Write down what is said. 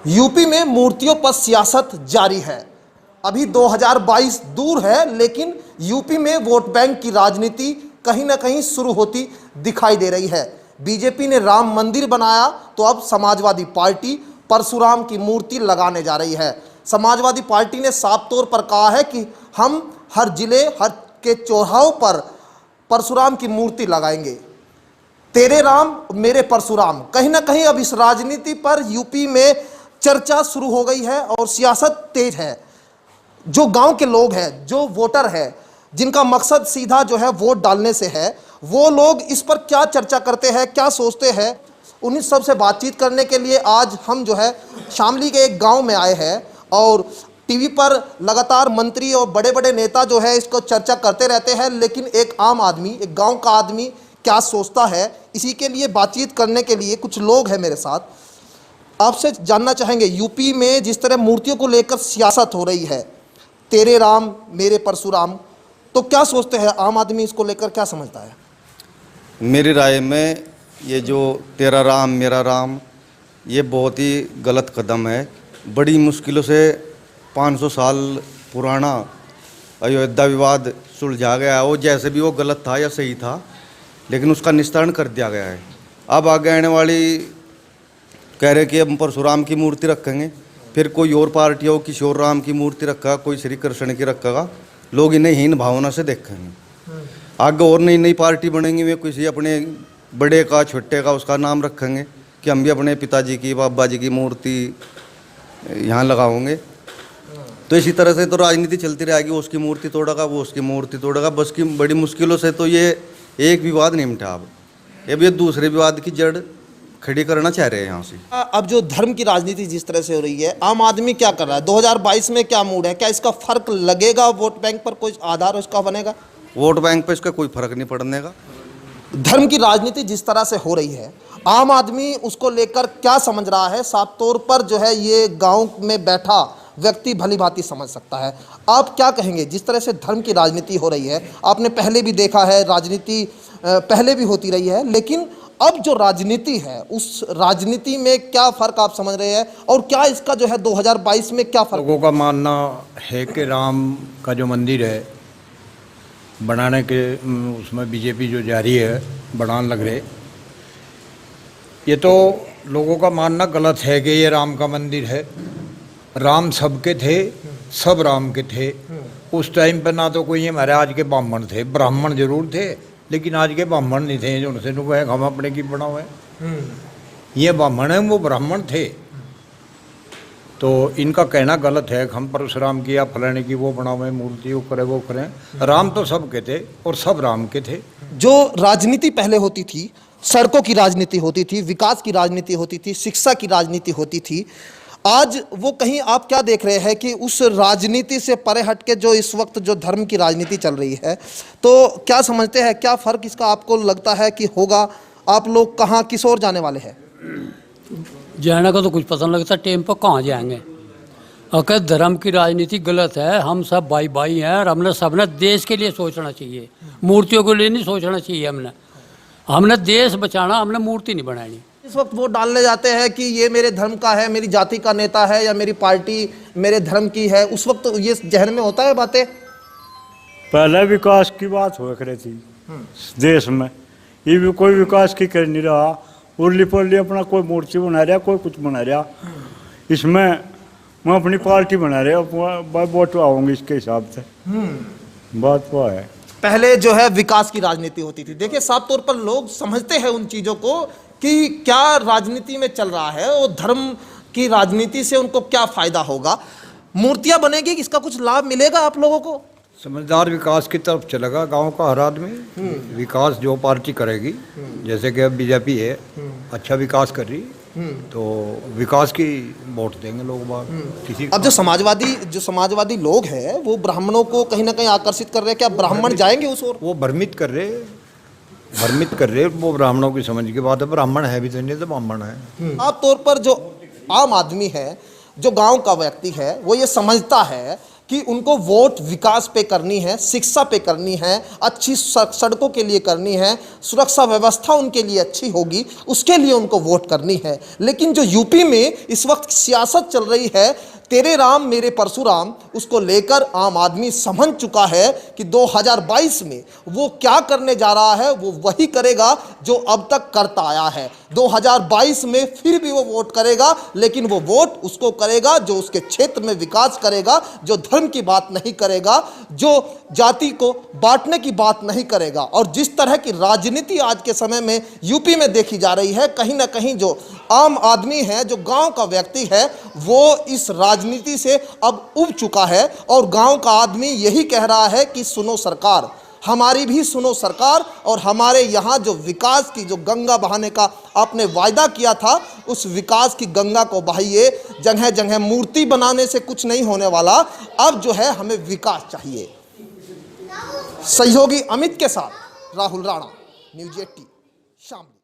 UP में मूर्तियों पर सियासत जारी है। अभी 2022 दूर है, लेकिन यूपी में वोट बैंक की राजनीति कहीं ना कहीं शुरू होती दिखाई दे रही है। बीजेपी ने राम मंदिर बनाया तो अब समाजवादी पार्टी परशुराम की मूर्ति लगाने जा रही है। समाजवादी पार्टी ने साफ तौर पर कहा है कि हम हर जिले हर के चौराहों पर परशुराम की मूर्ति लगाएंगे। तेरे राम मेरे परशुराम, कहीं ना कहीं अब इस राजनीति पर यूपी में चर्चा शुरू हो गई है और सियासत तेज है। जो गांव के लोग हैं, जो वोटर है, जिनका मकसद सीधा जो है वोट डालने से है, वो लोग इस पर क्या चर्चा करते हैं, क्या सोचते हैं, उन्हीं सब से बातचीत करने के लिए आज हम जो है शामली के एक गांव में आए हैं। और टीवी पर लगातार मंत्री और बड़े बड़े नेता जो है इसको चर्चा करते रहते हैं, लेकिन एक आम आदमी, एक गांव का आदमी क्या सोचता है, इसी के लिए बातचीत करने के लिए कुछ लोग हैं मेरे साथ। आपसे जानना चाहेंगे, यूपी में जिस तरह मूर्तियों को लेकर सियासत हो रही है, तेरे राम मेरे परशुराम, तो क्या सोचते हैं आम आदमी, इसको लेकर क्या समझता है? मेरी राय में ये जो तेरा राम मेरा राम, ये बहुत ही गलत कदम है। बड़ी मुश्किलों से 500 साल पुराना अयोध्या विवाद सुलझा गया। वो जैसे भी वो गलत था या सही था, लेकिन उसका निस्तारण कर दिया गया है। अब आगे आने वाली कह रहे कि हम परशुराम की मूर्ति रखेंगे, फिर कोई और पार्टी हो किसी और राम की मूर्ति रखा, कोई श्री कृष्ण की रखेगा, लोग इन्हें हीन भावना से देखेंगे। आगे और नई नई पार्टी बनेंगी, वे किसी अपने बड़े का छोटे का उसका नाम रखेंगे कि हम भी अपने पिताजी की बाबा जी की मूर्ति यहाँ लगाओगे। तो इसी तरह से तो राजनीति चलती रहेगी। वो उसकी मूर्ति तोड़ेगा, वो उसकी मूर्ति तोड़ेगा। बस की बड़ी मुश्किलों से तो ये एक विवाद नहीं मिटा। अब ये दूसरे विवाद की जड़ खड़ी करना चाह रहे हैं यहाँ से। अब जो धर्म की राजनीति जिस तरह से हो रही है, आम आदमी क्या कर रहा है? 2022 में क्या मूड है? क्या इसका फर्क लगेगा? वोट बैंक पर कोई आधार उसका बनेगा? वोट बैंक पे इसका कोई फर्क नहीं पड़ने का। धर्म की राजनीति जिस तरह से हो रही है, आम आदमी उसको लेकर क्या समझ रहा है? साफ तौर पर जो है ये गांव में बैठा व्यक्ति भली भांति समझ सकता है। आप क्या कहेंगे जिस तरह से धर्म की राजनीति हो रही है? आपने पहले भी देखा है, राजनीति पहले भी होती रही है, लेकिन अब जो राजनीति है उस राजनीति में क्या फर्क आप समझ रहे हैं, और क्या इसका जो है 2022 में क्या फर्क? लोगों का मानना है कि राम का जो मंदिर है बनाने के उसमें बीजेपी जो जारी है बनाने लग रहे, ये तो लोगों का मानना गलत है कि ये राम का मंदिर है। राम सबके थे, सब राम के थे। उस टाइम पर ना तो कोई हमारे आज के ब्राह्मण थे, ब्राह्मण जरूर थे, लेकिन आज के ब्राह्मण नहीं थे जो उनसे नुक है हम अपने की बना हुए। ये ब्राह्मण है, वो ब्राह्मण थे। तो इनका कहना गलत है हम परशुराम की या फलाने की वो बना हुए मूर्ति वो करें। राम तो सब के थे और सब राम के थे। जो राजनीति पहले होती थी, सड़कों की राजनीति होती थी, विकास की राजनीति होती थी, शिक्षा की राजनीति होती थी, आज वो कहीं आप क्या देख रहे हैं कि उस राजनीति से परे हट के जो इस वक्त जो धर्म की राजनीति चल रही है, तो क्या समझते हैं, क्या फर्क इसका आपको लगता है कि होगा? आप लोग कहाँ किस ओर जाने वाले हैं? जाने का तो कुछ पता नहीं लगता, टाइम पर कहाँ जाएंगे। अगर धर्म की राजनीति गलत है, हम सब भाई भाई हैं और हमने सबने देश के लिए सोचना चाहिए, मूर्तियों के लिए नहीं सोचना चाहिए। हमने देश बचाना, हमने मूर्ति नहीं बनानी। इस वक्त वोट डालने जाते हैं कि ये मेरे धर्म का है, मेरी जाति का नेता है, या मेरी पार्टी मेरे धर्म की है, उस वक्त ये जहन में होता है बातें? पहले विकास की बात हो रही थी देश में, ये भी कोई विकास की कर नहीं रहा। उर्ली पुर्ली अपना कोई मूर्ति बना रहा, कोई कुछ बना रहा। इसमें मैं अपनी पार्टी बना रहा, वोट आऊंगी इसके हिसाब से। बात वो है। पहले जो है विकास की राजनीति होती थी। देखिए, साफ तौर पर लोग समझते हैं उन चीजों को कि क्या राजनीति में चल रहा है और धर्म की राजनीति से उनको क्या फायदा होगा। मूर्तियां बनेगी, इसका कुछ लाभ मिलेगा आप लोगों को? समझदार विकास की तरफ चलेगा गांव का हर आदमी। विकास जो पार्टी करेगी, जैसे कि अब बीजेपी है, अच्छा विकास कर रही, तो विकास की वोट देंगे लोग बाग किसी। अब जो समाजवादी लोग हैं वो ब्राह्मणों को कहीं ना कहीं आकर्षित कर रहे हैं, क्या ब्राह्मण जाएंगे उस ओर? वो भ्रमित कर रहे वो ब्राह्मणों की समझ की बात है। ब्राह्मण है भी तो नहीं तो ब्राह्मण है। आम तौर पर जो आम आदमी है, जो गांव का व्यक्ति है, वो ये समझता है कि उनको वोट विकास पे करनी है, शिक्षा पे करनी है, अच्छी सड़कों के लिए करनी है, सुरक्षा व्यवस्था उनके लिए अच्छी होगी, उसके लिए उनको वोट करनी है। लेकिन जो यूपी में इस वक्त सियासत चल रही है, तेरे राम मेरे परशुराम, उसको लेकर आम आदमी समझ चुका है कि 2022 में वो क्या करने जा रहा है, वो वही करेगा जो अब तक करता आया है। 2022 में फिर भी वो वोट करेगा, लेकिन वो वोट उसको करेगा जो उसके क्षेत्र में विकास करेगा, जो धर्म की बात नहीं करेगा, जो जाति को बांटने की बात नहीं करेगा। और जिस तरह की राजनीति आज के समय में यूपी में देखी जा रही है, कहीं ना कहीं जो आम आदमी है, जो गांव का व्यक्ति है, वो इस राजनीति से अब उब चुका है और गांव का आदमी यही कह रहा है कि सुनो सरकार, हमारी भी सुनो सरकार, और हमारे यहाँ जो विकास की जो गंगा बहाने का आपने वायदा किया था, उस विकास की गंगा को बहाइए। जगह जगह मूर्ति बनाने से कुछ नहीं होने वाला, अब जो है हमें विकास चाहिए। सहयोगी अमित के साथ राहुल राणा, न्यूज़ 18 शाम।